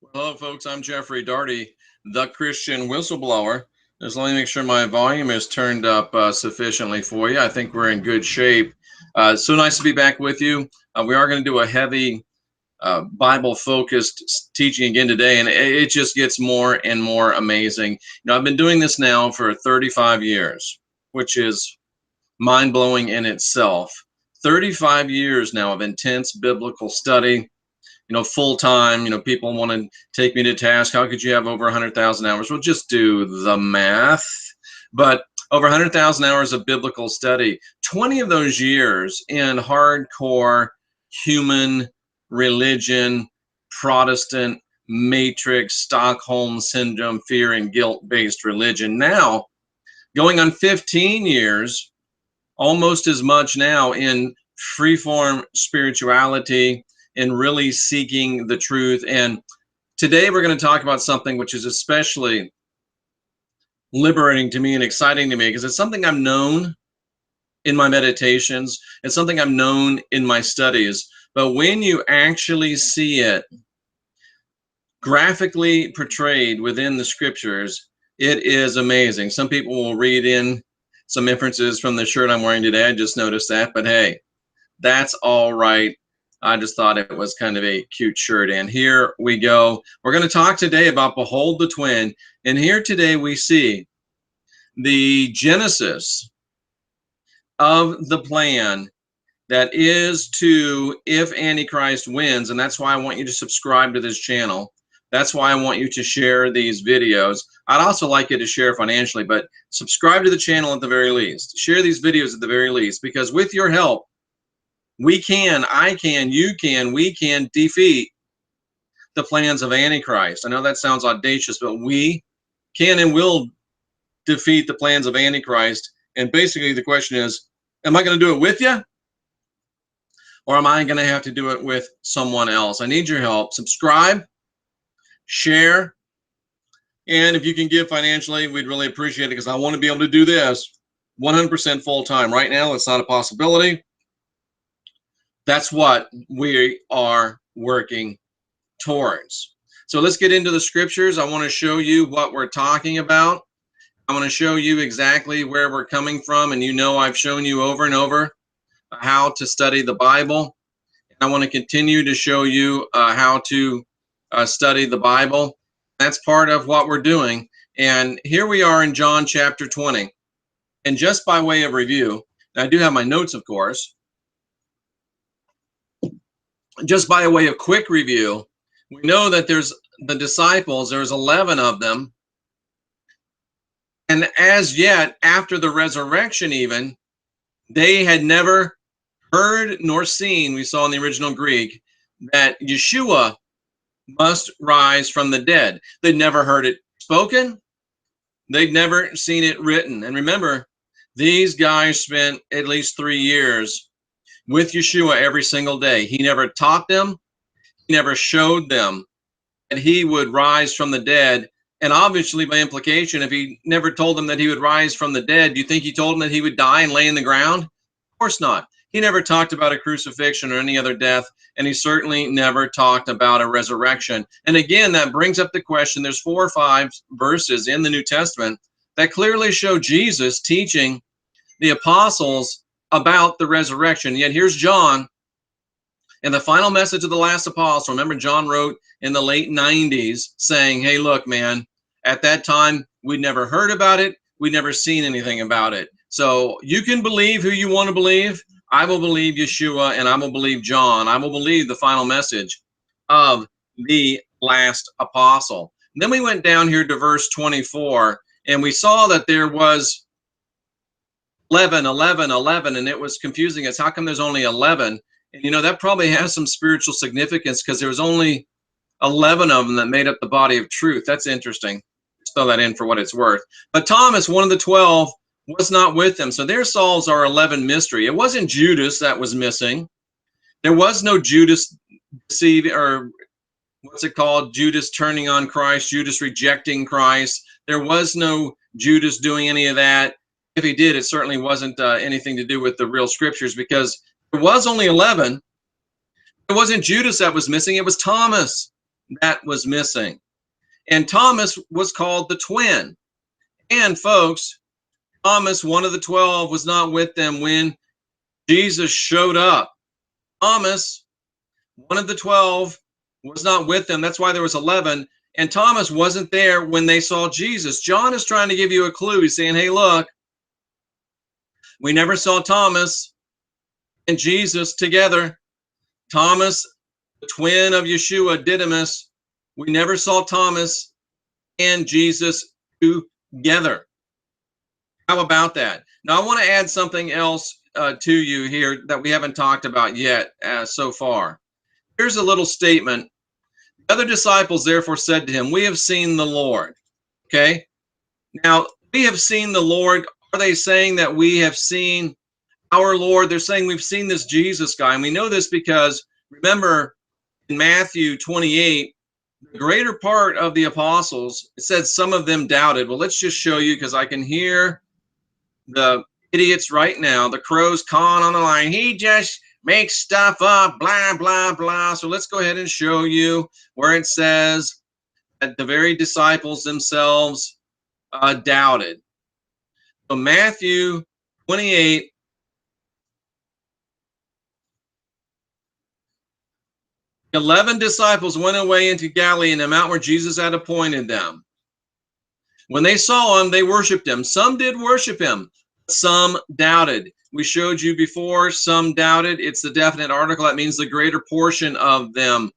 Hello, folks. I'm Jeffrey Daugherty, the Christian Whistleblower. Just let me make sure my volume is turned up sufficiently for you. I think we're in good shape. So nice to be back with you. We are going to do a heavy Bible-focused teaching again today, and it just gets more and more amazing. I've been doing this now for 35 years, which is mind-blowing in itself. 35 years now of intense biblical study. Full time, people want to take me to task. How could you have over 100,000 hours? Well, just do the math. But over 100,000 hours of biblical study, 20 of those years in hardcore human religion, Protestant matrix, Stockholm syndrome, fear and guilt based religion. Now, going on 15 years, almost as much now in freeform spirituality and really seeking the truth. And today we're going to talk about something which is especially liberating to me and exciting to me, because it's something I've known in my meditations. It's something I've known in my studies. But when you actually see it graphically portrayed within the scriptures, it is amazing. Some people will read in some inferences from the shirt I'm wearing today. I just noticed that. But hey, that's all right. I just thought it was kind of a cute shirt. And here we go. We're going to talk today about Behold the Twin. And here today we see the genesis of the plan that is to, if Antichrist wins, and that's why I want you to subscribe to this channel. That's why I want you to share these videos. I'd also like you to share financially, but subscribe to the channel at the very least. Share these videos at the very least, because with your help, we can, I can, you can, we can defeat the plans of Antichrist. I know that sounds audacious, but we can and will defeat the plans of Antichrist. And basically the question is, am I going to do it with you? Or am I going to have to do it with someone else? I need your help. Subscribe, share, and if you can give financially, we'd really appreciate it, because I want to be able to do this 100% full time. Right now, it's not a possibility. That's what we are working towards. So let's get into the scriptures. I want to show you what we're talking about. I want to show you exactly where we're coming from. And I've shown you over and over how to study the Bible. I want to continue to show you how to study the Bible. That's part of what we're doing. And here we are in John chapter 20. And just by way of review, I do have my notes, of course. Just by way of quick review, we know that there's the disciples, there's 11 of them. And as yet, after the resurrection even, they had never heard nor seen, we saw in the original Greek, that Yeshua must rise from the dead. They'd never heard it spoken. They'd never seen it written. And remember, these guys spent at least 3 years with Yeshua every single day. He never taught them. He never showed them that he would rise from the dead. And obviously, by implication, if he never told them that he would rise from the dead, do you think he told them that he would die and lay in the ground? Of course not. He never talked about a crucifixion or any other death, and he certainly never talked about a resurrection. And again, that brings up the question. There's 4 or 5 verses in the New Testament that clearly show Jesus teaching the apostles about the resurrection. Yet here's John in the final message of the last apostle. Remember, John wrote in the late 90s saying, hey, look, man, at that time, we'd never heard about it. We'd never seen anything about it. So you can believe who you want to believe. I will believe Yeshua, and I will believe John. I will believe the final message of the last apostle. And then we went down here to verse 24, and we saw that there was 11, 11, 11, and it was confusing us. How come there's only 11? And that probably has some spiritual significance, because there was only 11 of them that made up the body of truth. That's interesting. Just throw that in for what it's worth. But Thomas, one of the 12, was not with them. So there solves our 11 mystery. It wasn't Judas that was missing. There was no Judas deceiving, or what's it called? Judas turning on Christ, Judas rejecting Christ. There was no Judas doing any of that. If he did, it certainly wasn't anything to do with the real scriptures, because there was only 11. It wasn't Judas that was missing. It was Thomas. that was missing. And Thomas was called the twin. And folks, Thomas, one of the 12, was not with them when Jesus showed up. Thomas, one of the 12, was not with them. That's why there was 11. And Thomas wasn't there when they saw Jesus. John is trying to give you a clue. He's saying, hey, look, we never saw Thomas and Jesus together. Thomas, the twin of Yeshua, Didymus, we never saw Thomas and Jesus together. How about that? Now, I want to add something else to you here that we haven't talked about yet so far. Here's a little statement. The other disciples therefore said to him, we have seen the Lord. Okay? Now, we have seen the Lord. Are they saying that we have seen our Lord? They're saying we've seen this Jesus guy. And we know this because, remember, in Matthew 28, the greater part of the apostles, it said some of them doubted. Well, let's just show you, because I can hear the idiots right now, the crows cawing on the line. He just makes stuff up, blah, blah, blah. So let's go ahead and show you where it says that the very disciples themselves doubted. So Matthew 28, the 11 disciples went away into Galilee, in the mount where Jesus had appointed them. When they saw him, they worshiped him. Some did worship him, some doubted. We showed you before, some doubted. It's the definite article. That means the greater portion of them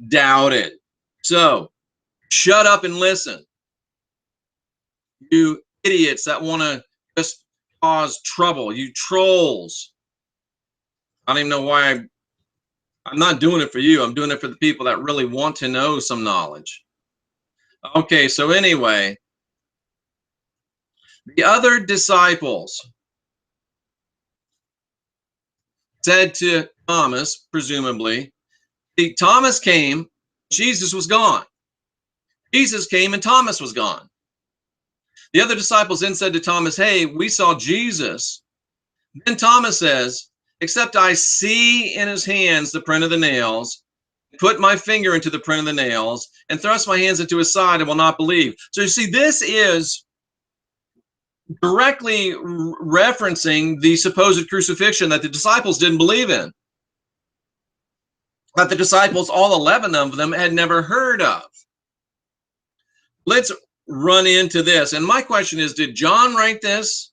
doubted. So, shut up and listen. You idiots that want to just cause trouble. You trolls. I don't even know why I'm not doing it for you. I'm doing it for the people that really want to know some knowledge. Okay, so anyway, the other disciples said to Thomas, presumably, Thomas came, Jesus was gone. Jesus came and Thomas was gone. The other disciples then said to Thomas, hey, we saw Jesus. Then Thomas says, except I see in his hands the print of the nails, put my finger into the print of the nails, and thrust my hands into his side, and will not believe. So you see, this is directly referencing the supposed crucifixion that the disciples didn't believe in. That the disciples, all 11 of them, had never heard of. Let's run into this. And my question is, did John write this?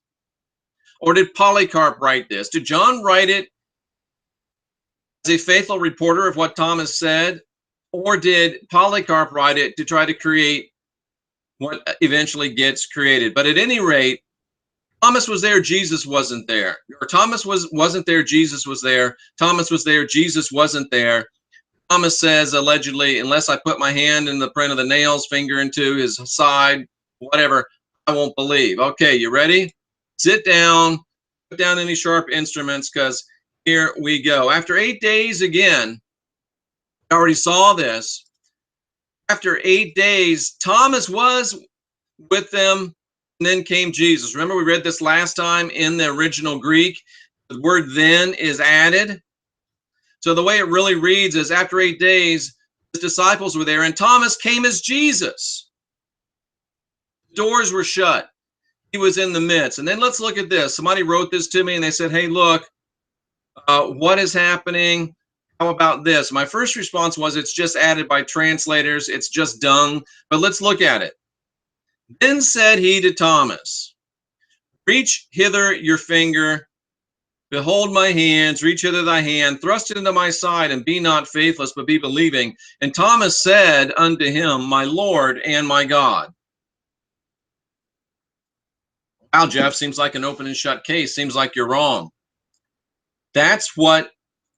Or did Polycarp write this? Did John write it as a faithful reporter of what Thomas said? Or did Polycarp write it to try to create what eventually gets created? But at any rate, Thomas was there, Jesus wasn't there. Or Thomas wasn't there, Jesus was there. Thomas was there, Jesus wasn't there. Thomas says, allegedly, unless I put my hand in the print of the nails, finger into his side, whatever, I won't believe. Okay, you ready? Sit down, put down any sharp instruments, because here we go. After 8 days again, I already saw this. After 8 days, Thomas was with them, and then came Jesus. Remember, we read this last time in the original Greek. The word then is added. So the way it really reads is, after 8 days, his disciples were there, and Thomas came as Jesus. Doors were shut. He was in the midst. And then let's look at this. Somebody wrote this to me, and they said, hey, look, what is happening? How about this? My first response was, it's just added by translators. It's just dung. But let's look at it. Then said he to Thomas, reach hither your finger. Behold my hands, reach hither thy hand, thrust it into my side, and be not faithless, but be believing. And Thomas said unto him, my Lord and my God. Wow, Jeff, seems like an open and shut case. Seems like you're wrong. That's what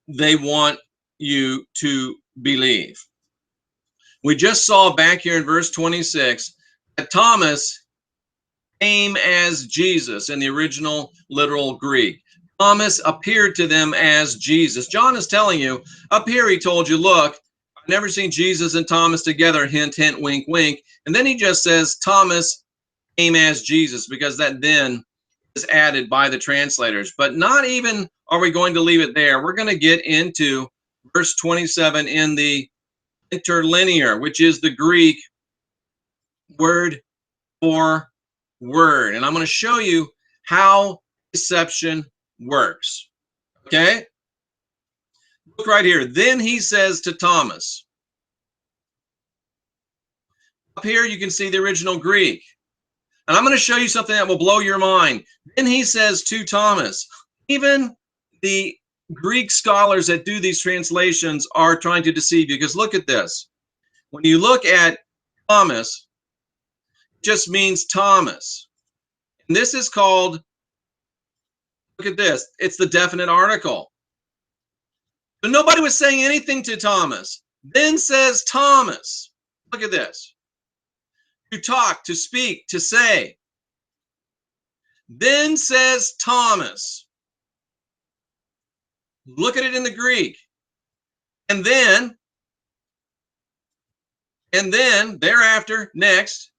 they want you to believe. We just saw back here in verse 26 that Thomas came as Jesus in the original literal Greek. Thomas appeared to them as Jesus. John is telling you, up here he told you, look, I've never seen Jesus and Thomas together, hint, hint, wink, wink. And then he just says Thomas came as Jesus, because that then is added by the translators. But not even are we going to leave it there. We're going to get into verse 27 in the interlinear, which is the Greek word for word. And I'm going to show you how deception works. Okay? Look right here. Then he says to Thomas. Up here you can see the original Greek. And I'm going to show you something that will blow your mind. Then he says to Thomas. Even the Greek scholars that do these translations are trying to deceive you, because look at this. When you look at Thomas, it just means Thomas. And this is called, look at this, it's the definite article. But nobody was saying anything to Thomas. Then says Thomas. Look at this. To talk, to speak, to say. Then says Thomas. Look at it in the Greek. And then thereafter, next,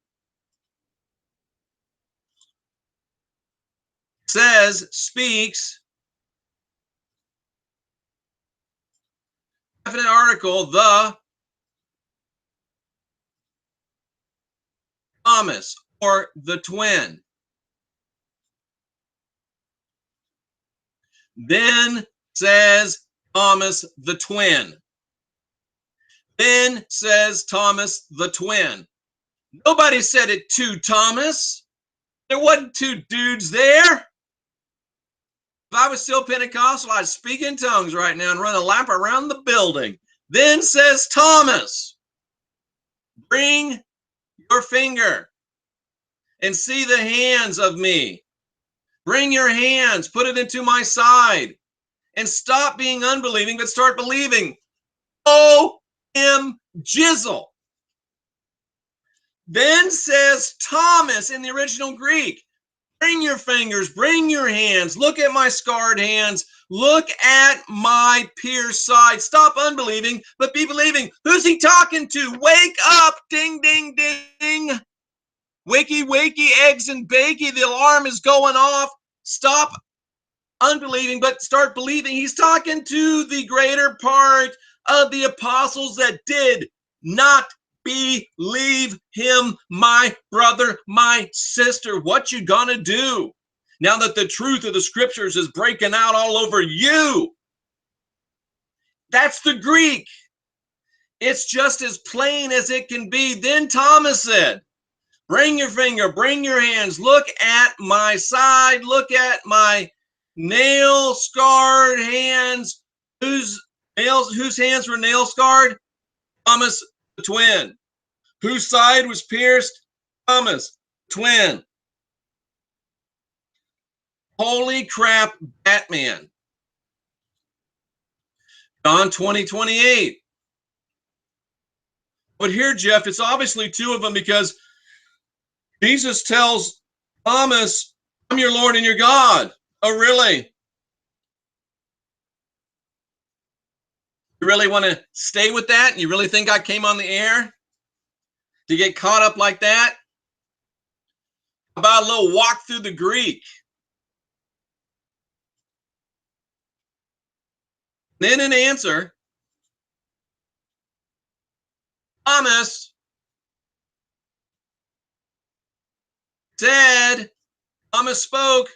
says, speaks, definite article, the Thomas, or the twin. Then says Thomas the twin. Then says Thomas the twin. Nobody said it to Thomas. There wasn't two dudes there. If I was still Pentecostal, I'd speak in tongues right now and run a lap around the building. Then says Thomas, bring your finger and see the hands of me. Bring your hands, put it into my side, and stop being unbelieving, but start believing. O.M. Jizzle. Then says Thomas in the original Greek, bring your fingers, bring your hands, look at my scarred hands, look at my pierced side. Stop unbelieving, but be believing. Who's he talking to? Wake up, ding, ding, ding. Wakey, wakey, eggs and bakey, the alarm is going off. Stop unbelieving, but start believing. He's talking to the greater part of the apostles that did not believe him, my brother, my sister. What you gonna do now that the truth of the scriptures is breaking out all over you? That's the Greek. It's just as plain as it can be. Then Thomas said, bring your finger, bring your hands, look at my side, look at my nail scarred hands. Whose hands were nail scarred? Thomas the twin. Whose side was pierced? Thomas, twin. Holy crap, Batman. John 20:28. But here, Jeff, it's obviously two of them, because Jesus tells Thomas, I'm your Lord and your God. Oh, really? You really want to stay with that? You really think I came on the air to get caught up like that? How about a little walk through the Greek? Then an answer, Thomas said, Thomas spoke.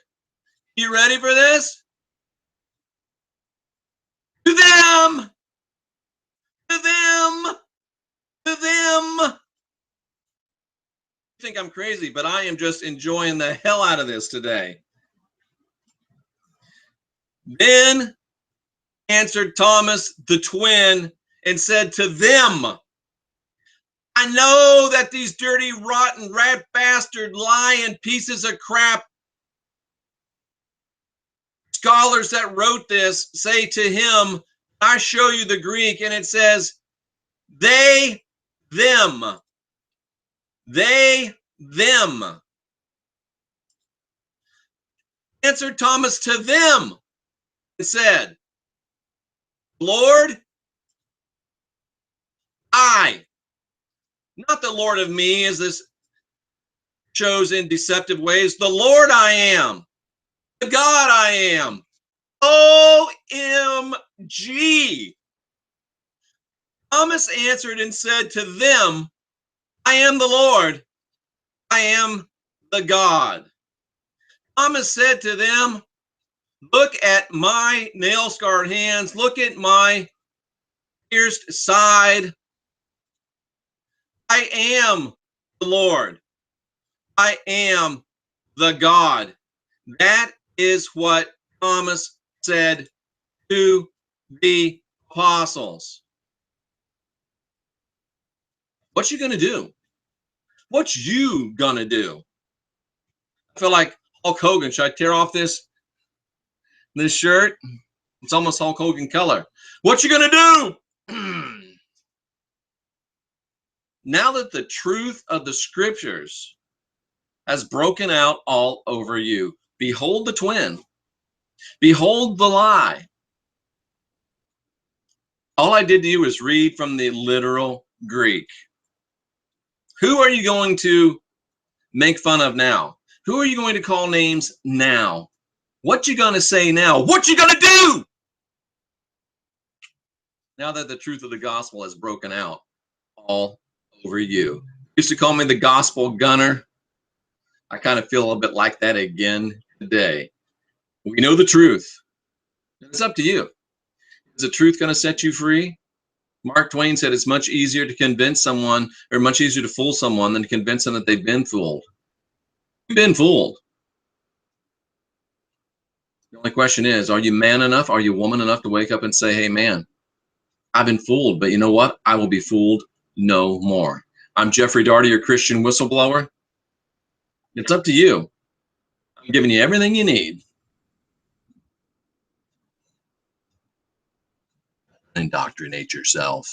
You ready for this? To them, to them, to them. I think I'm crazy, but I am just enjoying the hell out of this today. Then answered Thomas the twin and said to them, I know that these dirty, rotten, rat bastard, lying pieces of crap scholars that wrote this say to him, I show you the Greek, and it says, they, them. They, them. Answered Thomas to them and said, Lord, I, not the Lord of me, as this shows in deceptive ways, the Lord I am, the God I am. OMG. Thomas answered and said to them, I am the Lord, I am the God. Thomas said to them, look at my nail-scarred hands, look at my pierced side. I am the Lord, I am the God. That is what Thomas said to the apostles. What you gonna do? What you gonna do? I feel like Hulk Hogan. Should I tear off this shirt? It's almost Hulk Hogan color. What you gonna do? Now that the truth of the scriptures has broken out all over you, behold the twin, behold the lie. All I did to you is read from the literal Greek. Who are you going to make fun of now? Who are you going to call names now? What you gonna say now? What you gonna do? Now that the truth of the gospel has broken out all over you. Used to call me the gospel gunner. I kind of feel a little bit like that again today. We know the truth. It's up to you. Is the truth going to set you free? Mark Twain said it's much easier to convince someone, or much easier to fool someone than to convince them that they've been fooled. You've been fooled. The only question is, are you man enough? Are you woman enough to wake up and say, hey, man, I've been fooled, but you know what? I will be fooled no more. I'm Jeffrey Daugherty, your Christian whistleblower. It's up to you. I'm giving you everything you need. Indoctrinate yourself.